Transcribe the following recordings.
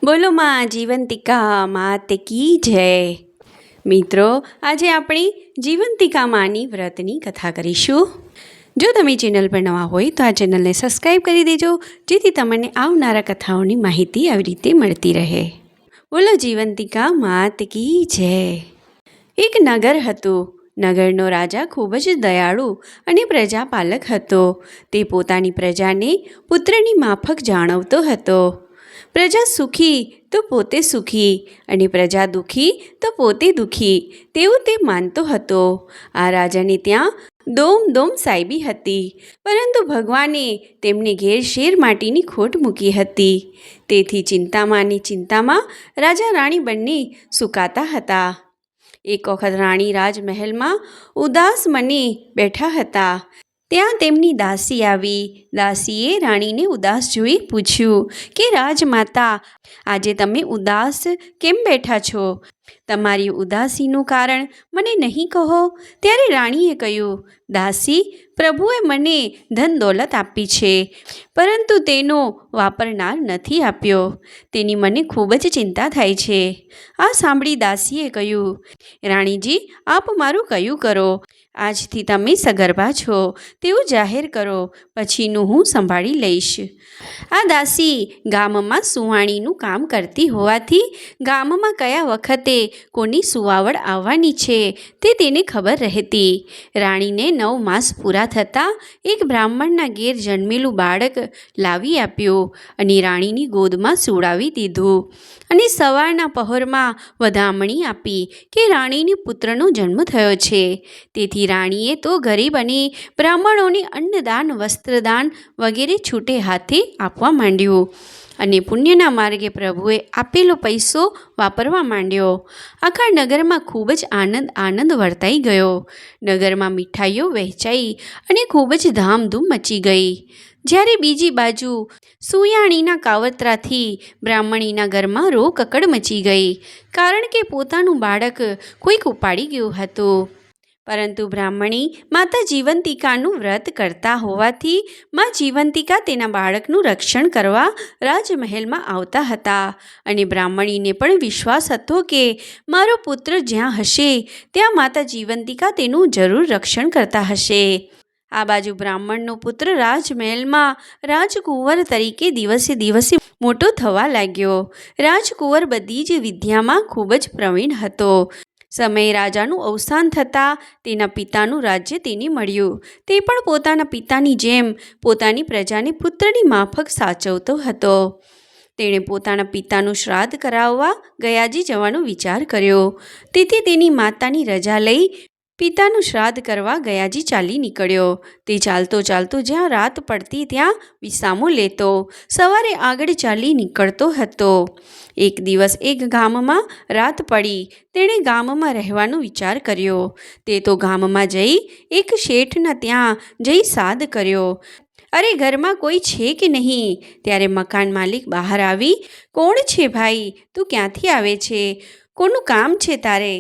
બોલો માં જીવંતિકા માત કી જય। મિત્રો, આજે આપણે જીવંતિકા માની વ્રતની કથા કરીશું। જો તમે ચેનલ પર નવા હોય તો આ ચેનલને સબસ્ક્રાઈબ કરી દેજો, જેથી તમને આવનારા કથાઓની માહિતી આવી રીતે મળતી રહે। બોલો જીવંતિકા માત કી જય। એક નગર હતું। નગરનો રાજા ખૂબ જ દયાળુ અને પ્રજાપાલક હતો। તે પોતાની પ્રજાને પુત્રની માફક જાણવતો હતો। પ્રજા સુખી તો પોતે સુખી અને પ્રજા દુઃખી તો પોતે દુઃખી તેવું તે માનતો હતો। આ રાજાને ત્યાં દોમ સાહેબી હતી, પરંતુ ભગવાને તેમને ઘેર શેર માટીની ખોટ મૂકી હતી। તેથી ચિંતામાં રાજા રાણી બંને સુકાતા હતા। એક વખત રાણી રાજમહેલમાં ઉદાસ મને બેઠા હતા। ત્યાં તેમની દાસી આવી। દાસીએ રાણીને ઉદાસ જોઈ પૂછ્યું કે રાજમાતા, આજે તમે ઉદાસ કેમ બેઠા છો? તમારી ઉદાસીનું કારણ મને નહીં કહો? ત્યારે રાણીએ કહ્યું, દાસી, પ્રભુએ મને ધન દોલત આપી છે, પરંતુ તેનો વાપરનાર નથી આપ્યો। તેની મને ખૂબ જ ચિંતા થાય છે। આ સાંભળી દાસીએ કહ્યું, રાણીજી, આપ મારું કયું કરો। આજથી તમે સગર્ભા છો તેવું જાહેર કરો, પછીનું હું સંભાળી લઈશ। આ દાસી ગામમાં સુવાણીનું કામ કરતી હોવાથી ગામમાં કયા વખતે કોની સુવાવડ આવવાની છે તે તેને ખબર રહેતી। રાણીને 9 માસ પૂરા થતાં એક બ્રાહ્મણના ઘેર જન્મેલું બાળક લાવી આપ્યું અને રાણીની ગોદમાં સુવડાવી દીધું અને સવારના પહોરમાં વધામણી આપી કે રાણીને પુત્રનો જન્મ થયો છે। તેથી રાણીએ તો ગરીબ અને બ્રાહ્મણોને અન્નદાન, વસ્ત્રદાન વગેરે છૂટે હાથે આપવા માંડ્યું અને પુણ્યના માર્ગે પ્રભુએ આપેલો પૈસો વાપરવા માંડ્યો। આખા નગરમાં ખૂબ જ આનંદ વર્તાઈ ગયો। નગરમાં મીઠાઈઓ વહેંચાઈ અને ખૂબ જ ધામધૂમ મચી ગઈ। જ્યારે બીજી બાજુ સુયાણીના કાવતરાથી બ્રાહ્મણીના ઘરમાં રોકકડ મચી ગઈ, કારણ કે પોતાનું બાળક કોઈક ઉપાડી ગયું હતું। પરંતુ બ્રાહ્મણી માતા જીવંતિકાનું વ્રત કરતા હોવાથી માં જીવંતિકા તેના બાળકનું રક્ષણ કરવા રાજમહેલમાં આવતા હતા અને બ્રાહ્મણીને પણ વિશ્વાસ હતો કે મારો પુત્ર જ્યાં હશે ત્યાં માતા જીવંતિકા તેનું જરૂર રક્ષણ કરતા હશે। આ બાજુ બ્રાહ્મણનો પુત્ર રાજમહેલમાં રાજકુંવર તરીકે દિવસે દિવસે મોટો થવા લાગ્યો। રાજકુંવર બધી જ વિદ્યામાં ખૂબ જ પ્રવીણ હતો। સમયે રાજાનું અવસાન થતાં તેના પિતાનું રાજ્ય તેને મળ્યું। તે પણ પોતાના પિતાની જેમ પોતાની પ્રજાને પુત્રની માફક સાચવતો હતો। તેણે પોતાના પિતાનું શ્રાદ્ધ કરાવવા ગયાજી જવાનો વિચાર કર્યો। તેથી તેની માતાની રજા લઈ પિતાનું શ્રાદ્ધ કરવા ગયાજી ચાલી નીકળ્યો। તે ચાલતો જ્યાં રાત પડતી ત્યાં વિસામો લેતો, સવારે આગળ ચાલી નીકળતો હતો। એક દિવસ એક ગામમાં રાત પડી। તેણે ગામમાં રહેવાનો વિચાર કર્યો। તે તો ગામમાં જઈ એક શેઠના ત્યાં જઈ સાદ કર્યો। અરે, ઘરમાં કોઈ છે કે નહીં? ત્યારે મકાન માલિક બહાર આવી, કોણ છે ભાઈ? તું ક્યાંથી આવે છે? કોનું કામ છે તારે?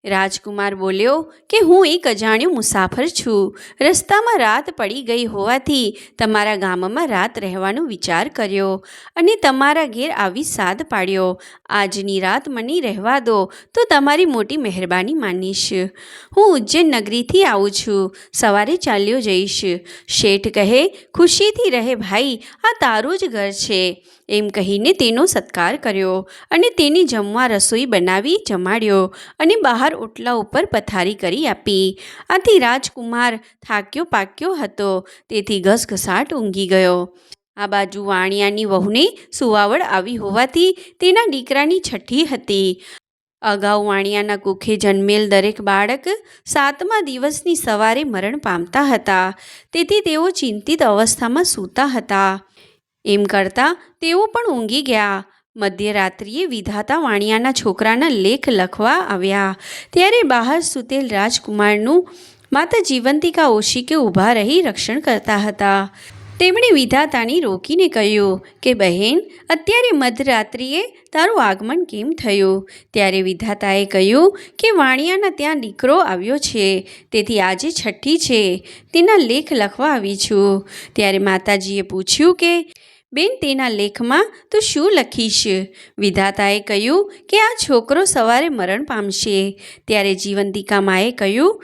રાજકુમાર બોલ્યો કે હું એક અજાણ્યો મુસાફર છું। રસ્તામાં રાત પડી ગઈ હોવાથી તમારા ગામમાં રાત રહેવાનો વિચાર કર્યો અને તમારા ઘેર આવી સાદ પાડ્યો। આજની રાત મને રહેવા દો તો તમારી મોટી મહેરબાની માનીશ। હું ઉજ્જૈન નગરીથી આવું છું, સવારે ચાલ્યો જઈશ। શેઠ કહે, ખુશીથી રહે ભાઈ, આ તારું જ ઘર છે। એમ કહીને તેનો સત્કાર કર્યો અને તેને જમવા રસોઈ બનાવી જમાડ્યો અને બહાર ઓટલા ઉપર પથારી કરી આપી। આથી રાજકુમાર થાક્યો પાક્યો હતો, તેથી ઘસઘસાટ ઊંઘી ગયો। આ બાજુ વાણિયાની વહુને સુવાવડ આવી હોવાથી તેના દીકરાની છઠ્ઠી હતી। અગાઉ વાણિયાના કુખે જન્મેલ દરેક બાળક 7મા દિવસની સવારે મરણ પામતા હતા। તેથી તેઓ ચિંતિત અવસ્થામાં સૂતા હતા। એમ કરતાં તેઓ પણ ઊંઘી ગયા। મધ્યરાત્રિએ વિધાતા વાણિયાના છોકરાના લેખ લખવા આવ્યા। ત્યારે બહાર સૂતેલ રાજકુમારનું માતા જીવંતિકા ઓશિકે ઊભા રહી રક્ષણ કરતા હતા। તેમણે વિધાતાને રોકીને કહ્યું કે બહેન, અત્યારે મધરાત્રિએ તારું આગમન કેમ થયું? ત્યારે વિધાતાએ કહ્યું કે વાણિયાના ત્યાં દીકરો આવ્યો છે, તેથી આજે છઠ્ઠી છે, તેના લેખ લખવા આવી છું। ત્યારે માતાજીએ પૂછ્યું કે બેન, તેના લેખમાં તું શું લખીશ? વિધાતાએ કહ્યું કે આ છોકરો સવારે મરણ પામશે. ત્યારે જીવંતિકા માએ કહ્યું,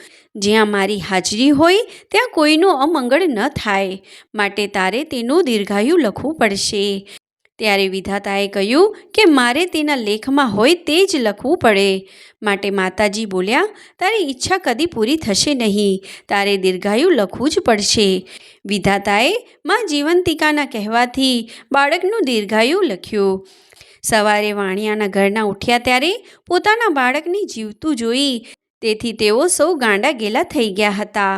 જ્યાં મારી હાજરી હોય ત્યાં કોઈનું અમંગળ ન થાય, માટે તારે તેનું દીર્ઘાયુ લખવું પડશે. ત્યારે વિધાતાએ કહ્યું કે મારે તેના લેખમાં હોય તે જ લખવું પડે. માટે માતાજી બોલ્યા, તારી ઈચ્છા કદી પૂરી થશે નહીં, તારે દીર્ઘાયુ લખવું જ પડશે. વિધાતાએ માં જીવંતિકાના કહેવાથી બાળકનું દીર્ઘાયુ લખ્યું. સવારે વાણિયાના ઘરના ઉઠ્યા ત્યારે પોતાના બાળકને જીવતું જોઈ તેથી તેઓ સૌ ગાંડા ગેલા થઈ ગયા હતા.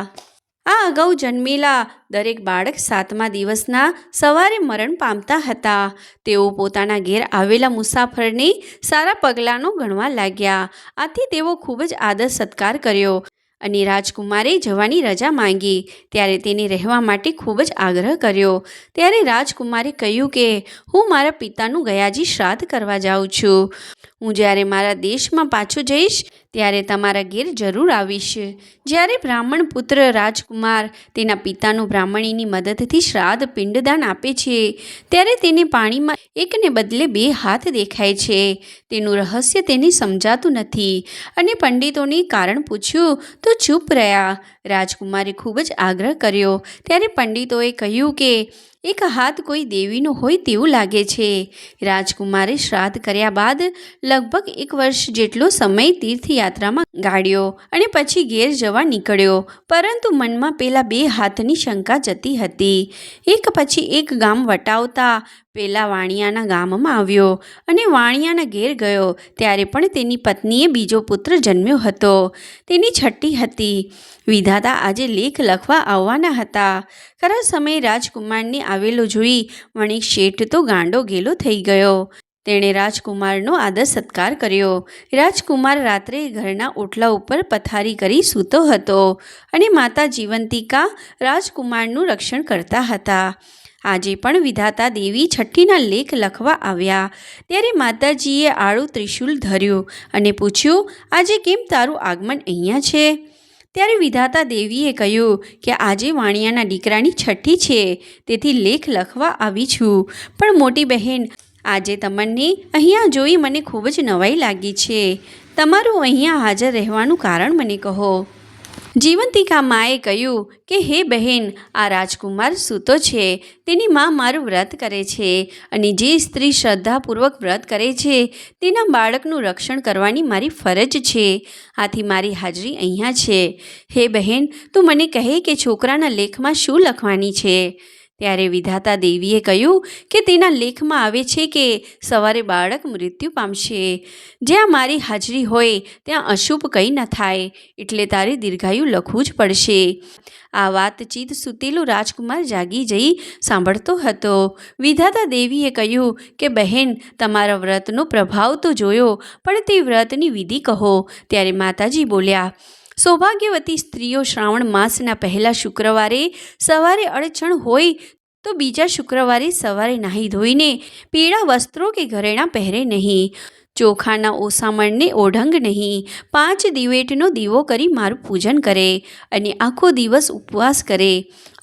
આ અગાઉ જન્મેલા દરેક બાળક 7મા દિવસના સવારે મરણ પામતા હતા. તેઓ પોતાના ઘેર આવેલા મુસાફરને સારા પગલાંનો ગણવા લાગ્યા. આથી તેઓ ખૂબ જ આદર સત્કાર કર્યો અને રાજકુમારે જવાની રજા માંગી. ત્યારે તેને રહેવા માટે ખૂબ જ આગ્રહ કર્યો. ત્યારે રાજકુમારે કહ્યું કે હું મારા પિતાનું ગયાજી શ્રાદ્ધ કરવા જાઉં છું. હું જ્યારે મારા દેશમાં પાછો જઈશ ત્યારે તમારા ઘેર જરૂર આવીશ. જ્યારે બ્રાહ્મણ પુત્ર રાજકુમાર તેના પિતાનું બ્રાહ્મણીની મદદથી શ્રાદ્ધ પિંડદાન આપે છે ત્યારે તેને પાણીમાં એકને બદલે 2 હાથ દેખાય છે. તેનું રહસ્ય તેને સમજાતું નથી અને પંડિતોને કારણ પૂછ્યું તો ચૂપ રહ્યા. રાજકુમારે ખૂબ જ આગ્રહ કર્યો ત્યારે પંડિતોએ કહ્યું કે એક હાથ કોઈ દેવીનો હોય તેવું લાગે છે. રાજકુમારે શ્રાદ્ધ કર્યા બાદ લગભગ 1 વર્ષ જેટલો સમય તીર્થયાત્રામાં ગાળ્યો અને પછી ઘેર જવા નીકળ્યો. પરંતુ મનમાં પેલા 2 હાથની શંકા જતી હતી. એક પછી એક ગામ વટાવતા પેલા વાણિયાના ગામમાં આવ્યો અને વાણિયાના ઘેર ગયો ત્યારે પણ તેની પત્નીએ બીજો પુત્ર જન્મ્યો હતો. તેની છઠ્ઠી હતી. વિધાતા આજે લેખ લખવા આવવાના હતા. ખરા સમયે રાજકુમારને આવેલો જોઈ વણિક શેઠ તો ગાંડો ગેલો થઈ ગયો. તેણે રાજકુમારનો આદર સત્કાર કર્યો. રાજકુમાર રાત્રે ઘરના ઓટલા ઉપર પથારી કરી સૂતો હતો અને માતા જીવંતિકા રાજકુમારનું રક્ષણ કરતા હતા. આજે પણ વિધાતા દેવી છઠ્ઠીના લેખ લખવા આવ્યા ત્યારે માતાજીએ આળું ત્રિશૂલ ધર્યું અને પૂછ્યું, આજે કેમ તારું આગમન અહીંયા છે? ત્યારે વિધાતા દેવીએ કહ્યું કે આજે વાણિયાના દીકરાની છઠ્ઠી છે તેથી લેખ લખવા આવી છું. પણ મોટી બહેન, આજે તમને અહીંયા જોઈ મને ખૂબ જ નવાઈ લાગી છે. તમારું અહીંયા હાજર રહેવાનું કારણ મને કહો. જીવંતિકા માએ કહ્યું કે હે બહેન, આ રાજકુમાર સૂતો છે. તેની માં મારું વ્રત કરે છે અને જે સ્ત્રી શ્રદ્ધાપૂર્વક વ્રત કરે છે તેના બાળકનું રક્ષણ કરવાની મારી ફરજ છે. આથી મારી હાજરી અહીંયા છે. હે બહેન, તું મને કહે કે છોકરાના લેખમાં શું લખવાની છે? ત્યારે વિધાતા દેવીએ કહ્યું કે તેના લેખમાં આવે છે કે સવારે બાળક મૃત્યુ પામશે. જ્યાં મારી હાજરી હોય ત્યાં અશુભ કંઈ ન થાય, એટલે તારે દીર્ઘાયુ લખવું જ પડશે. આ વાતચીત સૂતેલો રાજકુમાર જાગી જઈ સાંભળતો હતો. વિધાતા દેવીએ કહ્યું કે બહેન, તમારા વ્રતનો પ્રભાવ તો જોયો, પણ તે વ્રતની વિધિ કહો. ત્યારે માતાજી બોલ્યા, સૌભાગ્યવતી સ્ત્રીઓ શ્રાવણ માસના પહેલા શુક્રવારે સવારે અડચણ હોય તો બીજા શુક્રવારે સવારે નાહી ધોઈને પીળા વસ્ત્રો કે ઘરેણાં પહેરે નહીં. ચોખાના ઓસામણને ઓઢંગ નહીં. 5 દિવેટનો દીવો કરી મારું પૂજન કરે અને આખો દિવસ ઉપવાસ કરે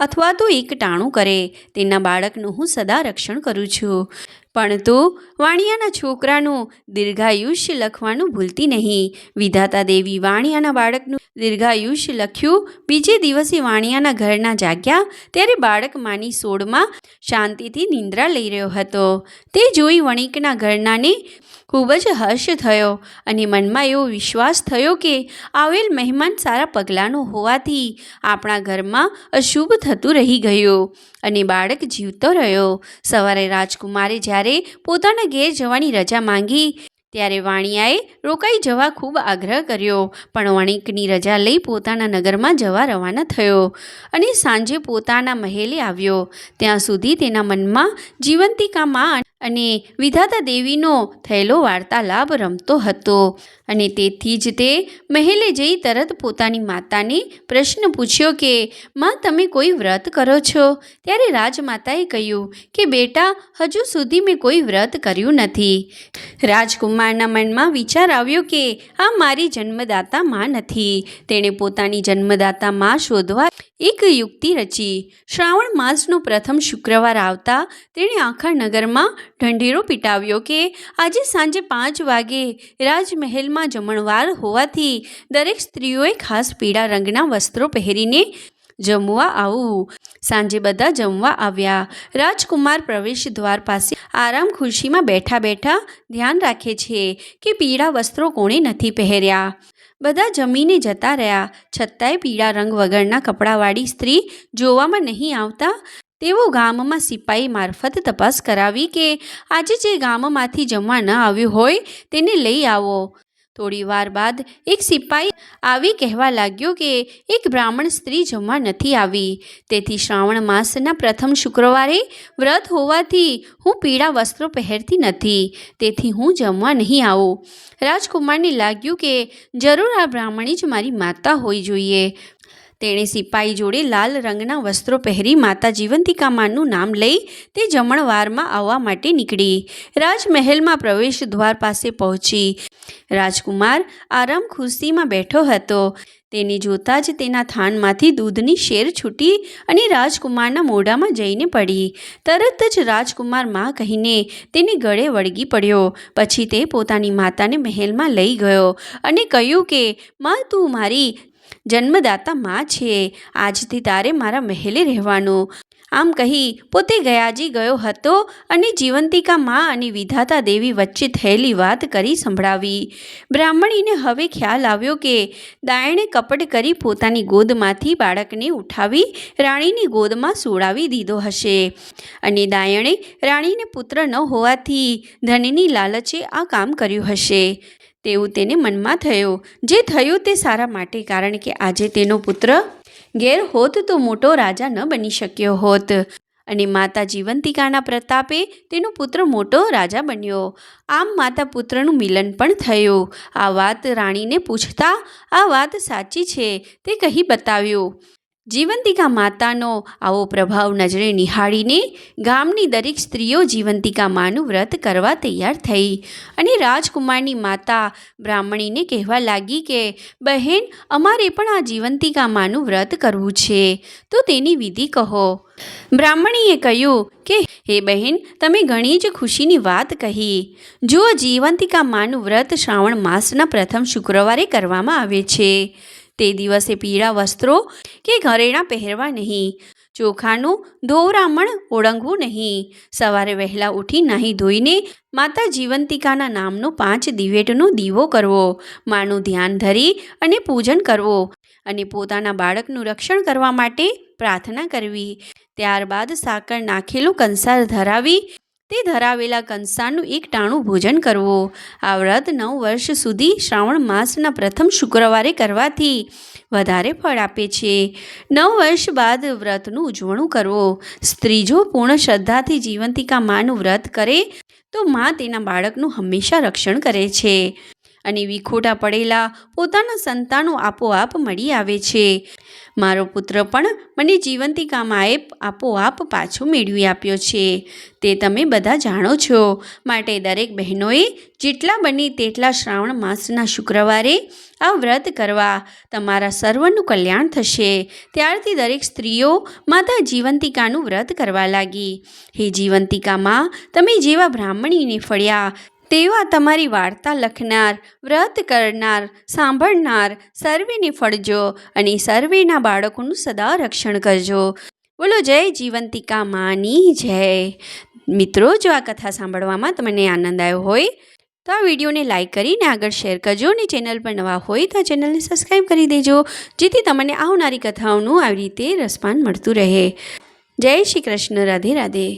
અથવા તો એક ટાણું કરે. તેના બાળકનું હું સદા રક્ષણ કરું છું. પણ તું વાણિયાના છોકરાનું દીર્ઘાયુષ્ય લખવાનું ભૂલતી નહીં. વિધાતા દેવી વાણિયાના બાળકનું દીર્ઘાયુષ્ય લખ્યું. બીજે દિવસે વાણિયાના ઘરના જાગ્યા ત્યારે બાળક માની સોળમાં શાંતિથી નિંદ્રા લઈ રહ્યો હતો. તે જોઈ વણિકના ઘરનાને ખૂબ જ હર્ષ થયો અને મનમાં એવો વિશ્વાસ થયો કે આવેલ મહેમાન સારા પગલાંનો હોવાથી આપણા ઘરમાં અશુભ થતું રહી ગયું અને બાળક જીવતો રહ્યો. સવારે રાજકુમારે જ્યારે પોતાના ઘેર જવાની રજા માંગી ત્યારે વાણિયાએ રોકાઈ જવા ખૂબ આગ્રહ કર્યો, પણ વણિકની રજા લઈ પોતાના નગરમાં જવા રવાના થયો અને સાંજે પોતાના મહેલે આવ્યો. ત્યાં સુધી તેના મનમાં જીવંતિકામાં અને વિધાતા દેવીનો થયેલો વાર્તાલાપ રમતો હતો અને તેથી જ તે મહેલે જઈ તરત પોતાની માતાને પ્રશ્ન પૂછ્યો કે માં, તમે કોઈ વ્રત કરો છો? ત્યારે રાજમાતાએ કહ્યું કે બેટા, હજુ સુધી મેં કોઈ વ્રત કર્યું નથી. રાજકુમારના મનમાં વિચાર આવ્યો કે આ મારી જન્મદાતા માં નથી. તેણે પોતાની જન્મદાતા માં શોધવા એક યુક્તિ રચી. શ્રાવણ માસનો પ્રથમ શુક્રવાર આવતા તેણે આખા નગરમાં ઢંઢેરો પીટાવ્યો કે આજે સાંજે 5 વાગે રાજમહેલમાં જમણવાર હોવાથી દરેક સ્ત્રીઓએ ખાસ પીળા રંગના વસ્ત્રો પહેરીને જમવા આવવું. સાંજે બધા જમવા આવ્યા. રાજકુમાર પ્રવેશ દ્વાર પાસે આરામ ખુરશીમાં બેઠા બેઠા ધ્યાન રાખે છે કે પીળા વસ્ત્રો કોણે નથી પહેર્યા. બધા જમીને જતા રહ્યા, છતાંય પીળા રંગ વગરના કપડાવાળી સ્ત્રી જોવામાં નહીં આવતા. તેઓ ગામમાં સિપાઈ મારફત તપાસ કરાવી કે આજે જે ગામમાંથી જમવા ન આવ્યું હોય તેને લઈ આવો. થોડી વાર બાદ એક સિપાઈ આવી કહેવા લાગ્યો કે એક બ્રાહ્મણ સ્ત્રી જમવા નથી આવી. તેથી શ્રાવણ માસના પ્રથમ શુક્રવારે વ્રત હોવાથી હું પીળા વસ્ત્રો પહેરતી નથી, તેથી હું જમવા નહીં આવું. રાજકુમારને લાગ્યું કે જરૂર આ બ્રાહ્મણી જ મારી માતા હોવી જોઈએ. તેણે સિપાઈ જોડે લાલ રંગના વસ્ત્રો પહેરી માતા જીવંતિકામાનું નામ લઈ તે જમણવારમાં આવવા માટે નીકળી. રાજમહેલમાં પ્રવેશ દ્વાર પાસે પહોંચી. રાજકુમાર આરામ ખુરશીમાં બેઠો હતો. તેને જોતાં જ તેના થાનમાંથી દૂધની શેર છૂટી અને રાજકુમારના મોઢામાં જઈને પડી. તરત જ રાજકુમાર માં કહીને તેને ગળે વળગી પડ્યો. પછી તે પોતાની માતાને મહેલમાં લઈ ગયો અને કહ્યું કે માં, તું મારી જન્મદાતા માં છે. આજથી તારે મારા મહેલે રહેવાનું. આમ કહી પોતે ગયાજી ગયો હતો અને જીવંતિકા માં અને વિધાતા દેવી વચ્ચે થયેલી વાત કરી સંભળાવી. બ્રાહ્મણીને હવે ખ્યાલ આવ્યો કે દાયણે કપટ કરી પોતાની ગોદમાંથી બાળકને ઉઠાવી રાણીની ગોદમાં સુવડાવી દીધો હશે અને દાયણે રાણીને પુત્ર ન હોવાથી ધનની લાલચે આ કામ કર્યું હશે તેવું તેને મનમાં થયું. જે થયું તે સારા માટે, કારણ કે આજે તેનો પુત્ર ઘેર હોત તો મોટો રાજા ન બની શક્યો હોત અને માતા જીવંતિકાના પ્રતાપે તેનો પુત્ર મોટો રાજા બન્યો. આમ માતા પુત્રનું મિલન પણ થયું. આ વાત રાણીને પૂછતા આ વાત સાચી છે તે કહી બતાવ્યું. જીવંતિકા માતાનો આવો પ્રભાવ નજરે નિહાળીને ગામની દરેક સ્ત્રીઓ જીવંતિકા માનું વ્રત કરવા તૈયાર થઈ અને રાજકુમારની માતા બ્રાહ્મણીને કહેવા લાગી કે બહેન, અમારે પણ આ જીવંતિકા માનું વ્રત કરવું છે, તો તેની વિધિ કહો. બ્રાહ્મણીએ કહ્યું કે હે બહેન, તમે ઘણી જ ખુશીની વાત કહી. જુઓ, જીવંતિકા માનું વ્રત શ્રાવણ માસના પ્રથમ શુક્રવારે કરવામાં આવે છે. તે દિવસે પીળા વસ્ત્રો કે ઘરેણાં પહેરવા નહીં, ચોખાનું ધોવરામણ ઓળંગવું નહીં. સવારે વહેલા ઉઠી નાહી ધોઈને માતા જીવંતિકાના નામનો 5 દિવેટનો દીવો કરવો, માનું ધ્યાન ધરી અને પૂજન કરવો અને પોતાના બાળકનું રક્ષણ કરવા માટે પ્રાર્થના કરવી. ત્યારબાદ સાકર નાખેલું કંસાર ધરાવી તે ધરાવેલા કંસારનું એક ટાણું ભોજન કરવું. આ વ્રત 9 વર્ષ સુધી શ્રાવણ માસના પ્રથમ શુક્રવારે કરવાથી વધારે ફળ આપે છે. 9 વર્ષ બાદ વ્રતનું ઉજવણું કરવું. સ્ત્રી જો પૂર્ણ શ્રદ્ધાથી જીવંતિકા માનું વ્રત કરે તો માં તેના બાળકનું હંમેશા રક્ષણ કરે છે અને વિખોટા પડેલા પોતાના સંતાનો આપોઆપ મળી આવે છે. મારો પુત્ર પણ મને જીવંતિકામાએ આપોઆપ પાછો મેળવી આપ્યો છે, તે તમે બધા જાણો છો. માટે દરેક બહેનોએ જેટલા બને તેટલા શ્રાવણ માસના શુક્રવારે આ વ્રત કરવા. તમારા સર્વનું કલ્યાણ થશે. ત્યારથી દરેક સ્ત્રીઓ માતા જીવંતિકાનું વ્રત કરવા લાગી. હે જીવંતિકા માં, તમે જેવા બ્રાહ્મણીને ફળ્યા તેવા તમારી વાર્તા લખનાર, વ્રત કરનાર, સાંભળનાર સર્વેને ફળજો અને સર્વેના બાળકોનું સદા રક્ષણ કરજો. બોલો જય જીવંતિકા માની જય. મિત્રો, જો આ કથા સાંભળવામાં તમને આનંદ આવ્યો હોય તો આ વિડીયોને લાઇક કરીને આગળ શેર કરજો અને ચેનલ પર નવા હોય તો આ ચેનલને સબસ્ક્રાઈબ કરી દેજો, જેથી તમને આવનારી કથાઓનું આવી રીતે રસપાન મળતું રહે. જય શ્રી કૃષ્ણ. રાધે રાધે.